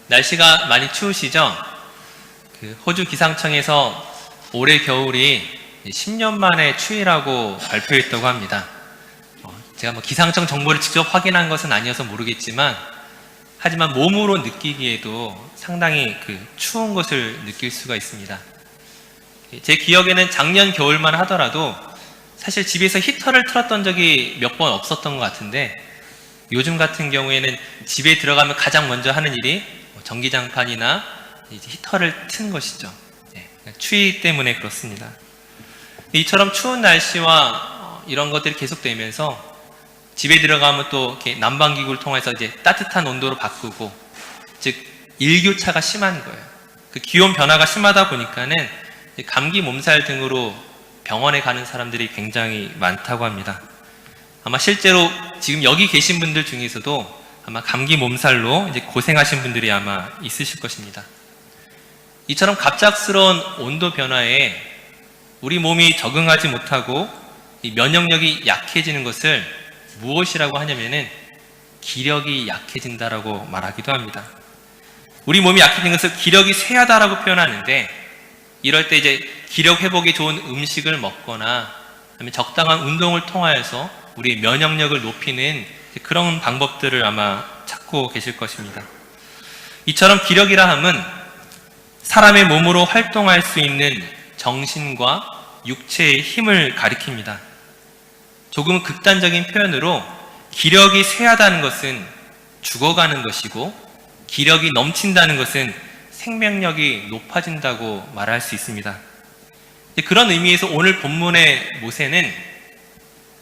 날씨가 많이 추우시죠? 호주 기상청에서 올해 겨울이 10년 만에 추위라고 발표했다고 합니다. 제가 기상청 정보를 직접 확인한 것은 아니어서 모르겠지만, 하지만 몸으로 느끼기에도 상당히 추운 것을 느낄 수가 있습니다. 제 기억에는 작년 겨울만 하더라도 사실 집에서 히터를 틀었던 적이 몇 번 없었던 것 같은데, 요즘 같은 경우에는 집에 들어가면 가장 먼저 하는 일이 전기장판이나 이제 히터를 트는 것이죠. 추위 때문에 그렇습니다. 이처럼 추운 날씨와 이런 것들이 계속되면서 집에 들어가면 또 이렇게 난방기구를 통해서 이제 따뜻한 온도로 바꾸고, 즉 일교차가 심한 거예요. 그 기온 변화가 심하다 보니까는 감기 몸살 등으로 병원에 가는 사람들이 굉장히 많다고 합니다. 아마 실제로 지금 여기 계신 분들 중에서도 아마 감기 몸살로 이제 고생하신 분들이 아마 있으실 것입니다. 이처럼 갑작스러운 온도 변화에 우리 몸이 적응하지 못하고 이 면역력이 약해지는 것을 무엇이라고 하냐면은 기력이 약해진다라고 말하기도 합니다. 우리 몸이 약해진 것을 기력이 쇠하다라고 표현하는데, 이럴 때 이제 기력 회복에 좋은 음식을 먹거나 아니면 적당한 운동을 통하여서 우리의 면역력을 높이는 그런 방법들을 아마 찾고 계실 것입니다. 이처럼 기력이라 함은 사람의 몸으로 활동할 수 있는 정신과 육체의 힘을 가리킵니다. 조금 극단적인 표현으로 기력이 쇠하다는 것은 죽어가는 것이고, 기력이 넘친다는 것은 생명력이 높아진다고 말할 수 있습니다. 그런 의미에서 오늘 본문의 모세는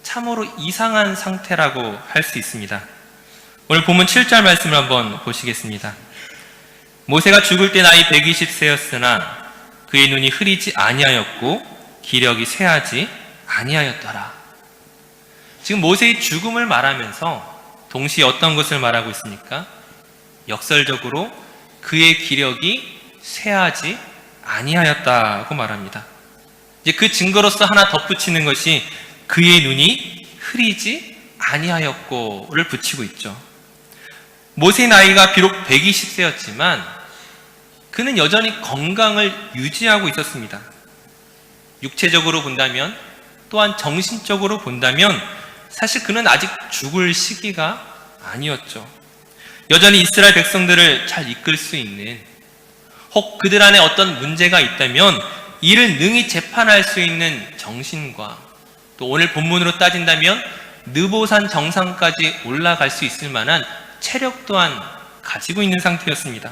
참으로 이상한 상태라고 할 수 있습니다. 오늘 본문 7절 말씀을 한번 보시겠습니다. 모세가 죽을 때 나이 120세였으나 그의 눈이 흐리지 아니하였고 기력이 쇠하지 아니하였더라. 지금 모세의 죽음을 말하면서 동시에 어떤 것을 말하고 있습니까? 역설적으로 그의 기력이 쇠하지 아니하였다고 말합니다. 이제 그 증거로서 하나 덧붙이는 것이 그의 눈이 흐리지 아니하였고를 붙이고 있죠. 모세의 나이가 비록 120세였지만 그는 여전히 건강을 유지하고 있었습니다. 육체적으로 본다면, 또한 정신적으로 본다면 사실 그는 아직 죽을 시기가 아니었죠. 여전히 이스라엘 백성들을 잘 이끌 수 있는, 혹 그들 안에 어떤 문제가 있다면 이를 능히 재판할 수 있는 정신과, 또 오늘 본문으로 따진다면 느보산 정상까지 올라갈 수 있을 만한 체력 또한 가지고 있는 상태였습니다.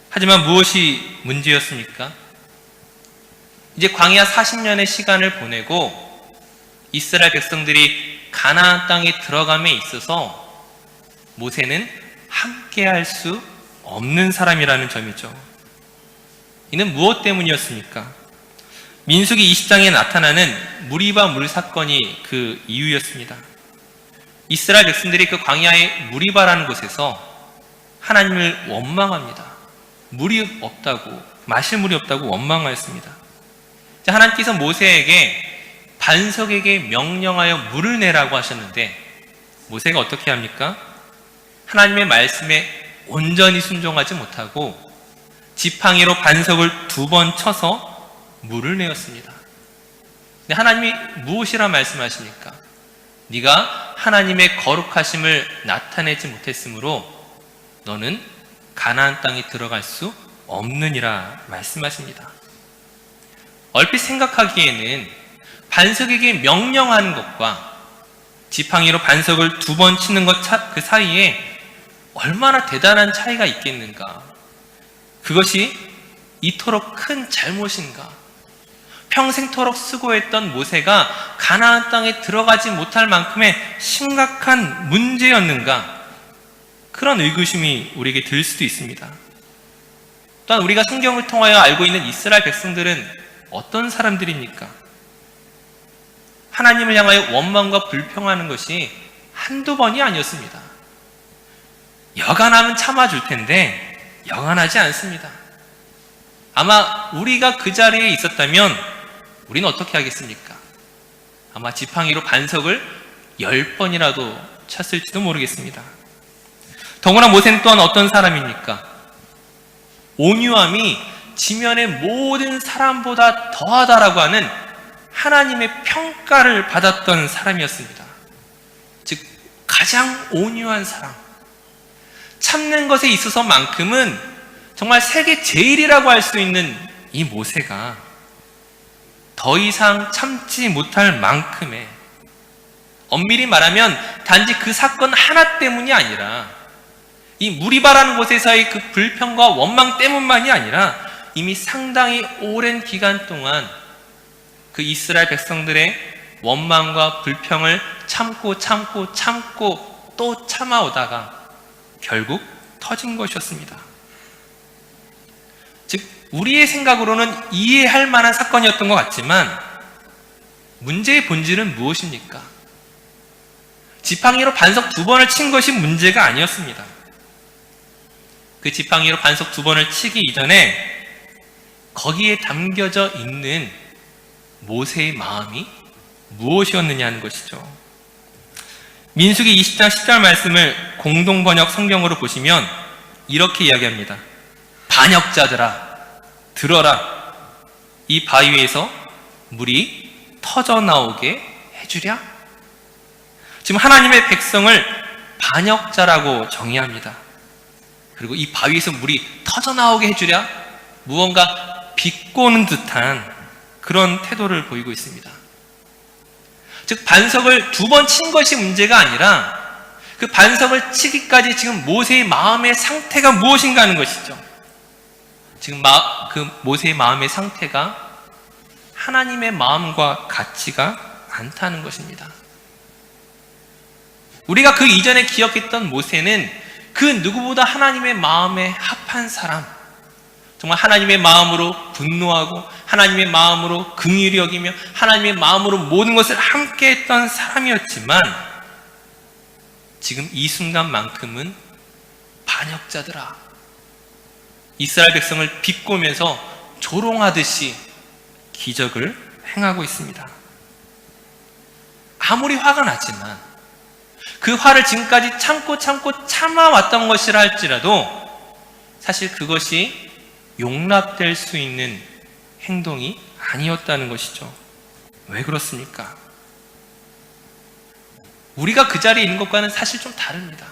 하지만 무엇이 문제였습니까? 이제 광야 40년의 시간을 보내고 이스라엘 백성들이 가나안 땅에 들어감에 있어서 모세는 함께할 수 없는 사람이라는 점이죠. 이는 무엇 때문이었습니까? 민수기 20장에 나타나는 무리바 물 사건이 그 이유였습니다. 이스라엘 백성들이 그 광야의 무리바라는 곳에서 하나님을 원망합니다. 물이 없다고, 마실 물이 없다고 원망하였습니다. 하나님께서 모세에게 반석에게 명령하여 물을 내라고 하셨는데 모세가 어떻게 합니까? 하나님의 말씀에 온전히 순종하지 못하고 지팡이로 반석을 2번 쳐서 물을 내었습니다. 근데 하나님이 무엇이라 말씀하십니까? 네가 하나님의 거룩하심을 나타내지 못했으므로 너는 가나안 땅에 들어갈 수 없느니라 말씀하십니다. 얼핏 생각하기에는 반석에게 명령하는 것과 지팡이로 반석을 2번 치는 것 그 사이에 얼마나 대단한 차이가 있겠는가? 그것이 이토록 큰 잘못인가? 평생토록 수고했던 모세가 가나안 땅에 들어가지 못할 만큼의 심각한 문제였는가? 그런 의구심이 우리에게 들 수도 있습니다. 또한 우리가 성경을 통하여 알고 있는 이스라엘 백성들은 어떤 사람들입니까? 하나님을 향하여 원망과 불평하는 것이 한두 번이 아니었습니다. 여간하면 참아줄 텐데 여간하지 않습니다. 아마 우리가 그 자리에 있었다면 우리는 어떻게 하겠습니까? 아마 지팡이로 반석을 10번이라도 쳤을지도 모르겠습니다. 더구나 모세는 또한 어떤 사람입니까? 온유함이 지면의 모든 사람보다 더하다라고 하는 하나님의 평가를 받았던 사람이었습니다. 즉 가장 온유한 사람, 참는 것에 있어서만큼은 정말 세계 제일이라고 할 수 있는 이 모세가 더 이상 참지 못할 만큼의, 엄밀히 말하면 단지 그 사건 하나 때문이 아니라 이 무리바라는 곳에서의 그 불평과 원망 때문만이 아니라 이미 상당히 오랜 기간 동안 그 이스라엘 백성들의 원망과 불평을 참고 또 참아오다가 결국 터진 것이었습니다. 즉 우리의 생각으로는 이해할 만한 사건이었던 것 같지만 문제의 본질은 무엇입니까? 지팡이로 반석 2번을 친 것이 문제가 아니었습니다. 그 지팡이로 반석 2번을 치기 이전에 거기에 담겨져 있는 모세의 마음이 무엇이었느냐는 것이죠. 민수기 20장 10절 말씀을 공동번역 성경으로 보시면 이렇게 이야기합니다. 반역자들아 들어라, 이 바위에서 물이 터져 나오게 해주랴. 지금 하나님의 백성을 반역자라고 정의합니다. 그리고 이 바위에서 물이 터져 나오게 해주랴, 무언가 비꼬는 듯한 그런 태도를 보이고 있습니다. 즉 반석을 2번 친 것이 문제가 아니라 그 반석을 치기까지 지금 모세의 마음의 상태가 무엇인가 하는 것이죠. 지금 그 모세의 마음의 상태가 하나님의 마음과 같지가 않다는 것입니다. 우리가 그 이전에 기억했던 모세는 그 누구보다 하나님의 마음에 합한 사람, 정말 하나님의 마음으로 분노하고 하나님의 마음으로 긍휼히 여기며 하나님의 마음으로 모든 것을 함께 했던 사람이었지만 지금 이 순간만큼은 반역자들아, 이스라엘 백성을 비꼬면서 조롱하듯이 기적을 행하고 있습니다. 아무리 화가 났지만 그 화를 지금까지 참고 참아왔던 것이라 할지라도 사실 그것이 용납될 수 있는 행동이 아니었다는 것이죠. 왜 그렇습니까? 우리가 그 자리에 있는 것과는 사실 좀 다릅니다.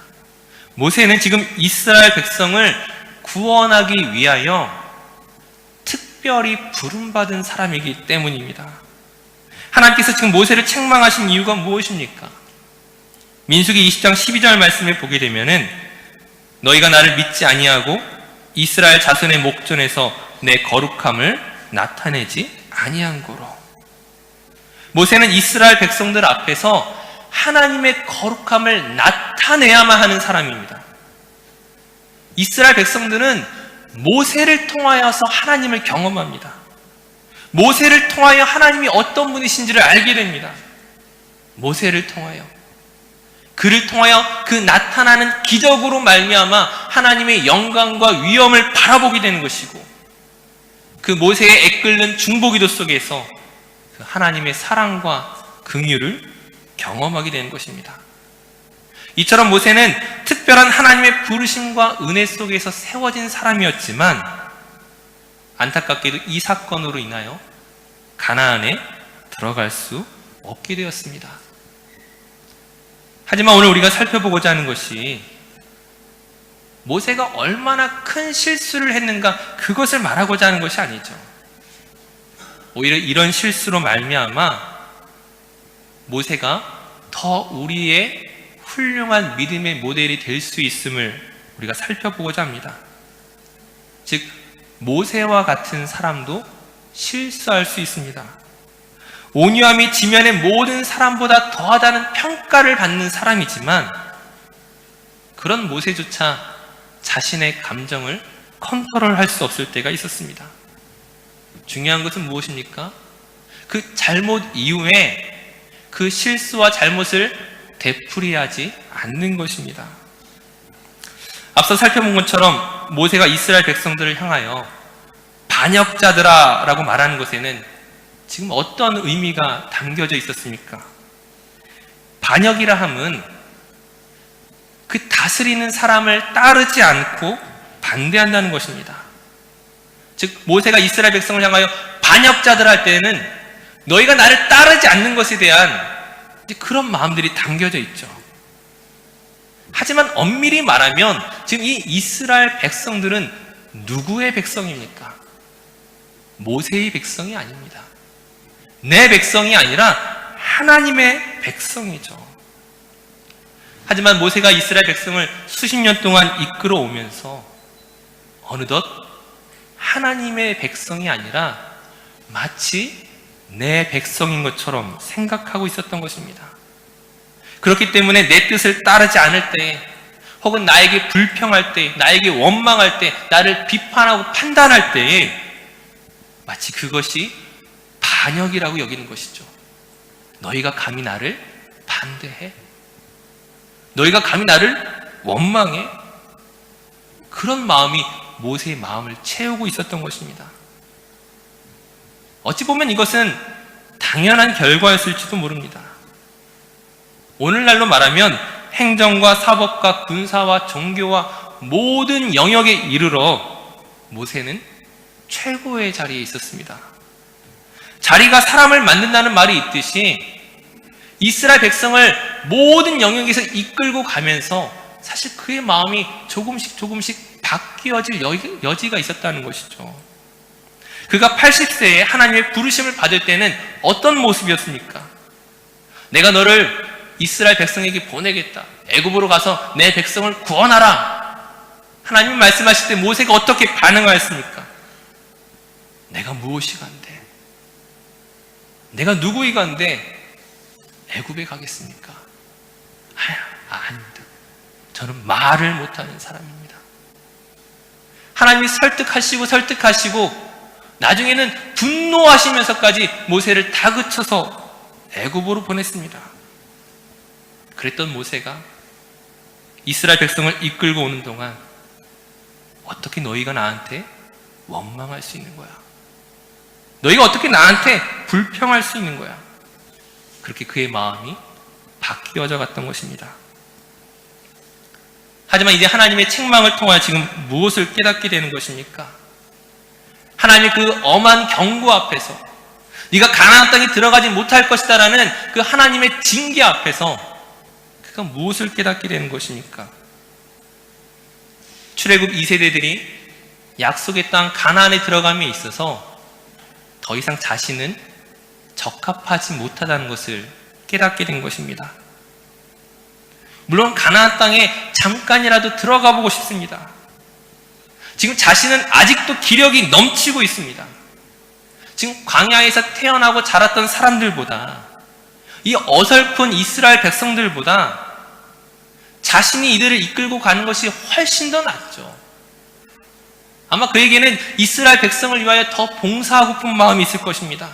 모세는 지금 이스라엘 백성을 구원하기 위하여 특별히 부름받은 사람이기 때문입니다. 하나님께서 지금 모세를 책망하신 이유가 무엇입니까? 민수기 20장 12절 말씀을 보게 되면은 너희가 나를 믿지 아니하고 이스라엘 자손의 목전에서 내 거룩함을 나타내지 아니한 거로. 모세는 이스라엘 백성들 앞에서 하나님의 거룩함을 나타내야만 하는 사람입니다. 이스라엘 백성들은 모세를 통하여서 하나님을 경험합니다. 모세를 통하여 하나님이 어떤 분이신지를 알게 됩니다. 모세를 통하여, 그를 통하여 그 나타나는 기적으로 말미암아 하나님의 영광과 위엄을 바라보게 되는 것이고, 그 모세의 애끓는 중보기도 속에서 그 하나님의 사랑과 긍휼을 경험하게 되는 것입니다. 이처럼 모세는 특별한 하나님의 부르심과 은혜 속에서 세워진 사람이었지만 안타깝게도 이 사건으로 인하여 가나안에 들어갈 수 없게 되었습니다. 하지만 오늘 우리가 살펴보고자 하는 것이 모세가 얼마나 큰 실수를 했는가, 그것을 말하고자 하는 것이 아니죠. 오히려 이런 실수로 말미암아 모세가 더 우리의 훌륭한 믿음의 모델이 될 수 있음을 우리가 살펴보고자 합니다. 즉 모세와 같은 사람도 실수할 수 있습니다. 온유함이 지면의 모든 사람보다 더하다는 평가를 받는 사람이지만 그런 모세조차 자신의 감정을 컨트롤할 수 없을 때가 있었습니다. 중요한 것은 무엇입니까? 그 잘못 이후에 그 실수와 잘못을 되풀이하지 않는 것입니다. 앞서 살펴본 것처럼 모세가 이스라엘 백성들을 향하여 반역자들아 라고 말하는 것에는 지금 어떤 의미가 담겨져 있었습니까? 반역이라 함은 그 다스리는 사람을 따르지 않고 반대한다는 것입니다. 즉 모세가 이스라엘 백성을 향하여 반역자들 할 때에는 너희가 나를 따르지 않는 것에 대한 그런 마음들이 담겨져 있죠. 하지만 엄밀히 말하면 지금 이 이스라엘 백성들은 누구의 백성입니까? 모세의 백성이 아닙니다. 내 백성이 아니라 하나님의 백성이죠. 하지만 모세가 이스라엘 백성을 수십 년 동안 이끌어 오면서 어느덧 하나님의 백성이 아니라 마치 내 백성인 것처럼 생각하고 있었던 것입니다. 그렇기 때문에 내 뜻을 따르지 않을 때, 혹은 나에게 불평할 때, 나에게 원망할 때, 나를 비판하고 판단할 때에 마치 그것이 반역이라고 여기는 것이죠. 너희가 감히 나를 반대해? 너희가 감히 나를 원망해? 그런 마음이 모세의 마음을 채우고 있었던 것입니다. 어찌 보면 이것은 당연한 결과였을지도 모릅니다. 오늘날로 말하면 행정과 사법과 군사와 종교와 모든 영역에 이르러 모세는 최고의 자리에 있었습니다. 자리가 사람을 만든다는 말이 있듯이 이스라엘 백성을 모든 영역에서 이끌고 가면서 사실 그의 마음이 조금씩 바뀌어질 여지가 있었다는 것이죠. 그가 80세에 하나님의 부르심을 받을 때는 어떤 모습이었습니까? 내가 너를 이스라엘 백성에게 보내겠다. 애굽으로 가서 내 백성을 구원하라. 하나님이 말씀하실 때 모세가 어떻게 반응하였습니까? 내가 무엇이 간대? 내가 누구이 간대? 애굽에 가겠습니까? 아닙니다. 저는 말을 못하는 사람입니다. 하나님이 설득하시고 나중에는 분노하시면서까지 모세를 다그쳐서 애굽으로 보냈습니다. 그랬던 모세가 이스라엘 백성을 이끌고 오는 동안 어떻게 너희가 나한테 원망할 수 있는 거야? 너희가 어떻게 나한테 불평할 수 있는 거야? 그렇게 그의 마음이 바뀌어져 갔던 것입니다. 하지만 이제 하나님의 책망을 통하여 지금 무엇을 깨닫게 되는 것입니까? 하나님의 그 엄한 경고 앞에서 네가 가나안 땅에 들어가지 못할 것이다 라는 그 하나님의 징계 앞에서 그가 무엇을 깨닫게 되는 것입니까? 출애굽 2세대들이 약속의 땅 가나안에 들어감에 있어서 더 이상 자신은 적합하지 못하다는 것을 깨닫게 된 것입니다. 물론 가나안 땅에 잠깐이라도 들어가 보고 싶습니다. 지금 자신은 아직도 기력이 넘치고 있습니다. 지금 광야에서 태어나고 자랐던 사람들보다, 이 어설픈 이스라엘 백성들보다 자신이 이들을 이끌고 가는 것이 훨씬 더 낫죠. 아마 그에게는 이스라엘 백성을 위하여 더 봉사하고픈 마음이 있을 것입니다.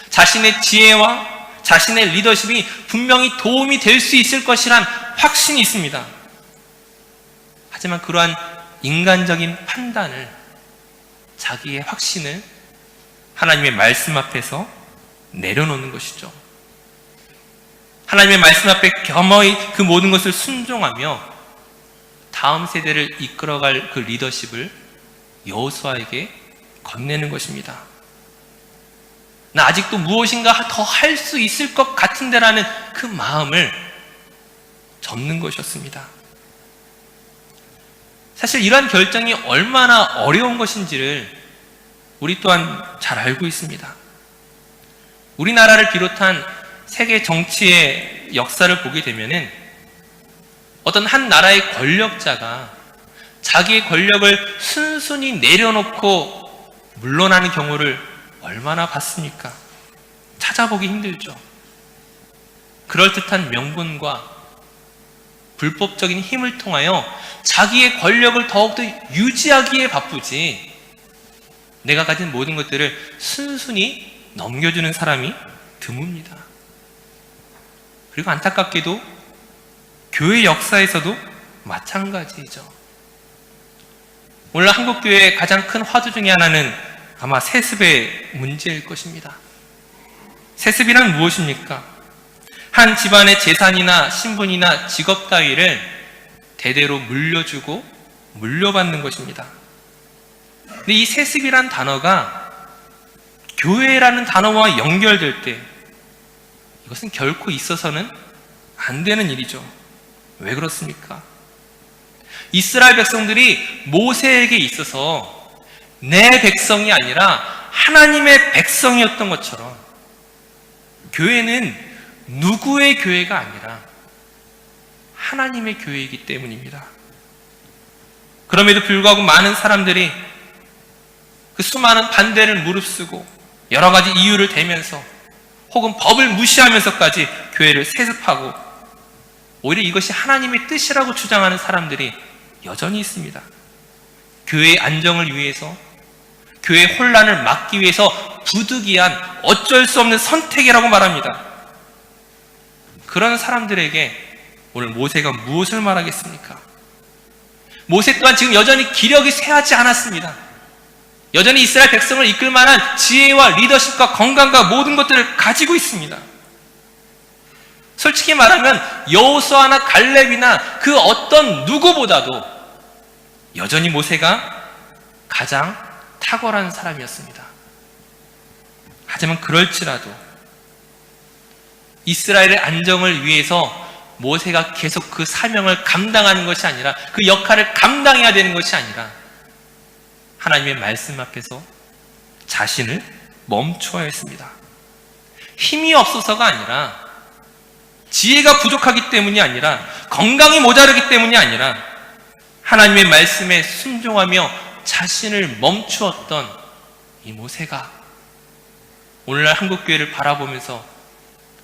자신의 지혜와 자신의 리더십이 분명히 도움이 될 수 있을 것이란 확신이 있습니다. 하지만 그러한 인간적인 판단을, 자기의 확신을 하나님의 말씀 앞에서 내려놓는 것이죠. 하나님의 말씀 앞에 겸허히 그 모든 것을 순종하며 다음 세대를 이끌어갈 그 리더십을 여호수아에게 건네는 것입니다. 나 아직도 무엇인가 더 할 수 있을 것 같은데라는 그 마음을 접는 것이었습니다. 사실 이러한 결정이 얼마나 어려운 것인지를 우리 또한 잘 알고 있습니다. 우리나라를 비롯한 세계 정치의 역사를 보게 되면은 어떤 한 나라의 권력자가 자기의 권력을 순순히 내려놓고 물러나는 경우를 얼마나 봤습니까? 찾아보기 힘들죠. 그럴듯한 명분과 불법적인 힘을 통하여 자기의 권력을 더욱더 유지하기에 바쁘지, 내가 가진 모든 것들을 순순히 넘겨주는 사람이 드뭅니다. 그리고 안타깝게도 교회 역사에서도 마찬가지이죠. 오늘 한국교회의 가장 큰 화두 중에 하나는 아마 세습의 문제일 것입니다. 세습이란 무엇입니까? 한 집안의 재산이나 신분이나 직업 따위를 대대로 물려주고 물려받는 것입니다. 근데 이 세습이란 단어가 교회라는 단어와 연결될 때 이것은 결코 있어서는 안 되는 일이죠. 왜 그렇습니까? 이스라엘 백성들이 모세에게 있어서 내 백성이 아니라 하나님의 백성이었던 것처럼 교회는 누구의 교회가 아니라 하나님의 교회이기 때문입니다. 그럼에도 불구하고 많은 사람들이 그 수많은 반대를 무릅쓰고 여러 가지 이유를 대면서 혹은 법을 무시하면서까지 교회를 세습하고 오히려 이것이 하나님의 뜻이라고 주장하는 사람들이 여전히 있습니다. 교회의 안정을 위해서, 교회의 혼란을 막기 위해서 부득이한 어쩔 수 없는 선택이라고 말합니다. 그런 사람들에게 오늘 모세가 무엇을 말하겠습니까? 모세 또한 지금 여전히 기력이 쇠하지 않았습니다. 여전히 이스라엘 백성을 이끌 만한 지혜와 리더십과 건강과 모든 것들을 가지고 있습니다. 솔직히 말하면 여호수아나 갈렙이나 그 어떤 누구보다도 여전히 모세가 가장 탁월한 사람이었습니다. 하지만 그럴지라도 이스라엘의 안정을 위해서 모세가 계속 그 사명을 감당하는 것이 아니라 그 역할을 감당해야 되는 것이 아니라 하나님의 말씀 앞에서 자신을 멈추어야 했습니다. 힘이 없어서가 아니라 지혜가 부족하기 때문이 아니라 건강이 모자르기 때문이 아니라 하나님의 말씀에 순종하며 자신을 멈추었던 이 모세가 오늘날 한국교회를 바라보면서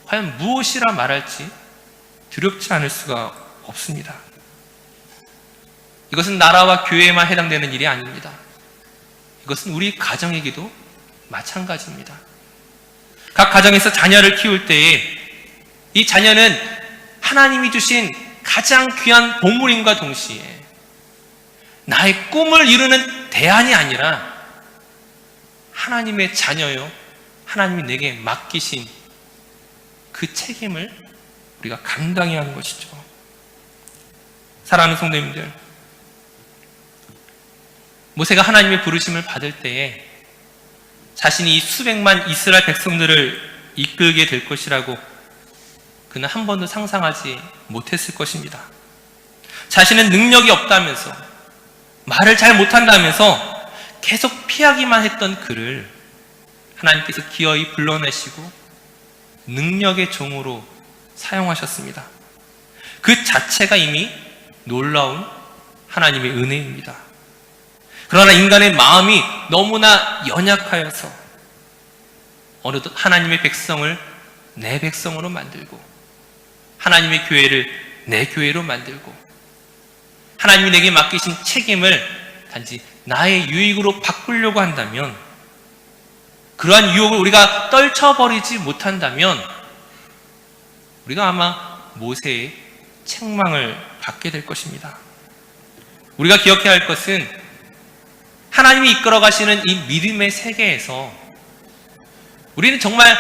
과연 무엇이라 말할지 두렵지 않을 수가 없습니다. 이것은 나라와 교회에만 해당되는 일이 아닙니다. 이것은 우리 가정에게도 마찬가지입니다. 각 가정에서 자녀를 키울 때에 이 자녀는 하나님이 주신 가장 귀한 보물임과 동시에 나의 꿈을 이루는 대안이 아니라 하나님의 자녀요, 하나님이 내게 맡기신 그 책임을 우리가 감당해야 하는 것이죠. 사랑하는 성도님들, 모세가 하나님의 부르심을 받을 때에 자신이 이 수백만 이스라엘 백성들을 이끌게 될 것이라고 그는 한 번도 상상하지 못했을 것입니다. 자신은 능력이 없다면서, 말을 잘 못한다면서 계속 피하기만 했던 그를 하나님께서 기어이 불러내시고 능력의 종으로 사용하셨습니다. 그 자체가 이미 놀라운 하나님의 은혜입니다. 그러나 인간의 마음이 너무나 연약하여서 어느덧 하나님의 백성을 내 백성으로 만들고 하나님의 교회를 내 교회로 만들고 하나님이 내게 맡기신 책임을 단지 나의 유익으로 바꾸려고 한다면, 그러한 유혹을 우리가 떨쳐버리지 못한다면 우리가 아마 모세의 책망을 받게 될 것입니다. 우리가 기억해야 할 것은 하나님이 이끌어 가시는 이 믿음의 세계에서 우리는 정말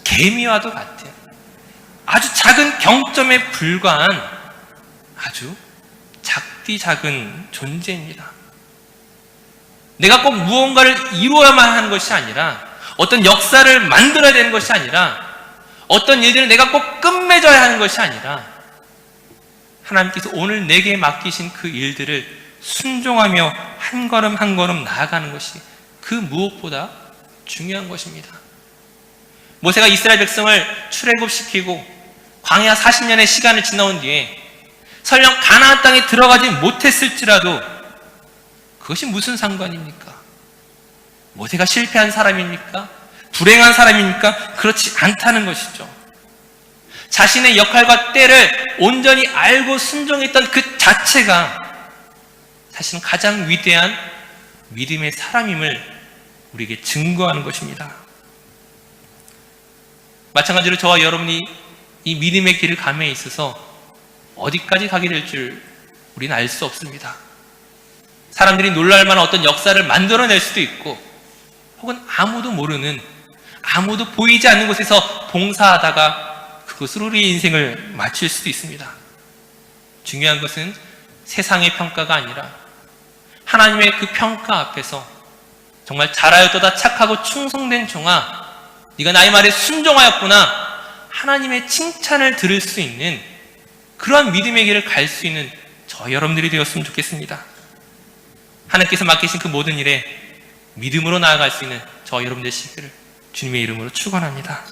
개미와도 같은 아주 작은 경점에 불과한 아주 작디 작은 존재입니다. 내가 꼭 무언가를 이루어야만 하는 것이 아니라, 어떤 역사를 만들어야 되는 것이 아니라, 어떤 일들을 내가 꼭 끝맺어야 하는 것이 아니라 하나님께서 오늘 내게 맡기신 그 일들을 순종하며 한 걸음 한 걸음 나아가는 것이 그 무엇보다 중요한 것입니다. 모세가 이스라엘 백성을 출애굽시키고 광야 40년의 시간을 지나온 뒤에 설령 가나안 땅에 들어가지 못했을지라도 그것이 무슨 상관입니까? 모세가 실패한 사람입니까? 불행한 사람입니까? 그렇지 않다는 것이죠. 자신의 역할과 때를 온전히 알고 순종했던 그 자체가 사실은 가장 위대한 믿음의 사람임을 우리에게 증거하는 것입니다. 마찬가지로 저와 여러분이 이 믿음의 길을 감에 있어서 어디까지 가게 될 줄 우리는 알 수 없습니다. 사람들이 놀랄 만한 어떤 역사를 만들어낼 수도 있고, 혹은 아무도 모르는, 아무도 보이지 않는 곳에서 봉사하다가 그것으로 우리의 인생을 마칠 수도 있습니다. 중요한 것은 세상의 평가가 아니라 하나님의 그 평가 앞에서 정말 잘하였도다 착하고 충성된 종아, 네가 나의 말에 순종하였구나, 하나님의 칭찬을 들을 수 있는 그러한 믿음의 길을 갈 수 있는 저 여러분들이 되었으면 좋겠습니다. 하나님께서 맡기신 그 모든 일에 믿음으로 나아갈 수 있는 저 여러분들 되시기를 주님의 이름으로 축원합니다.